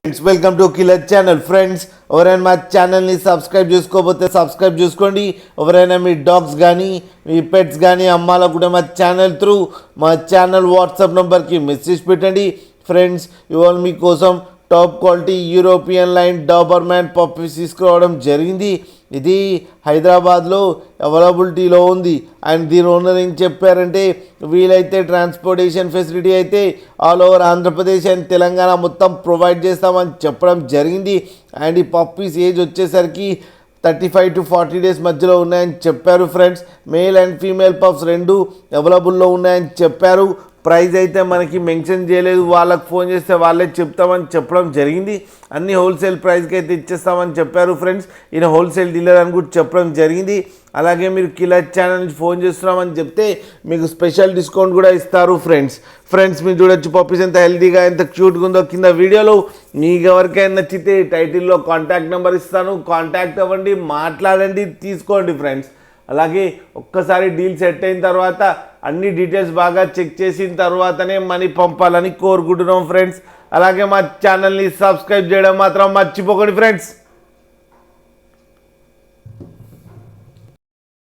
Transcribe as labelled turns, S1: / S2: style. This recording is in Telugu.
S1: Welcome to killer channel friends. ఎవరైనా మా ఛానల్ని సబ్స్క్రైబ్ చేసుకోకపోతే సబ్స్క్రైబ్ చేసుకోండి. ఎవరైనా మీ డాగ్స్ కానీ మీ పెట్స్ కానీ అమ్మాలనుకుంటే మా ఛానల్ త్రూ మా ఛానల్ వాట్సాప్ నెంబర్కి మెసేజ్ పెట్టండి. ఫ్రెండ్స్ ఇవాళ మీకోసం top quality European line Doberman puppies తీసుకురావడం జరిగింది. ఇది హైదరాబాద్లో అవైలబిలిటీలో ఉంది. అండ్ దీని ఓనర్ ఏం చెప్పారంటే వీలైతే ట్రాన్స్పోర్టేషన్ ఫెసిలిటీ అయితే all over Andhra Pradesh and Telangana మొత్తం ప్రొవైడ్ చేస్తామని చెప్పడం జరిగింది. అండ్ ఈ పప్పీస్ ఏజ్ వచ్చేసరికి 35 to 40 days మధ్యలో ఉన్నాయని చెప్పారు. Friends male and female pups రెండు అవైలబుల్లో ఉన్నాయని చెప్పారు. ప్రైస్ అయితే మనకి మెన్షన్ చేయలేదు. వాళ్ళకి ఫోన్ చేస్తే వాళ్ళే చెప్తామని చెప్పడం జరిగింది. అన్ని హోల్సేల్ ప్రైస్కి అయితే ఇచ్చేస్తామని చెప్పారు. ఫ్రెండ్స్ ఈయన హోల్సేల్ డీలర్ అని కూడా చెప్పడం జరిగింది. అలాగే మీరు కిలర్ ఛానల్ నుంచి ఫోన్ చేస్తున్నామని చెప్తే మీకు స్పెషల్ డిస్కౌంట్ కూడా ఇస్తారు. ఫ్రెండ్స్ మీరు చూడొచ్చు పప్పీస్ ఎంత హెల్తీగా ఎంత క్యూట్గా ఉందో. కింద వీడియోలో మీకు ఎవరికైనా నచ్చితే టైటిల్లో కాంటాక్ట్ నెంబర్ ఇస్తాను, కాంటాక్ట్ అవ్వండి, మాట్లాడండి, తీసుకోండి. ఫ్రెండ్స్ అలాగే ఒక్కసారి డీల్ సెట్ అయిన తర్వాత అన్ని డీటెయిల్స్ బాగా చెక్ చేసిన తర్వాతనే మనీ పంపాలని కోరుకుంటున్నాం. ఫ్రెండ్స్ అలాగే మా ఛానల్ని సబ్స్క్రైబ్ చేయడం మాత్రం మర్చిపోకండి. ఫ్రెండ్స్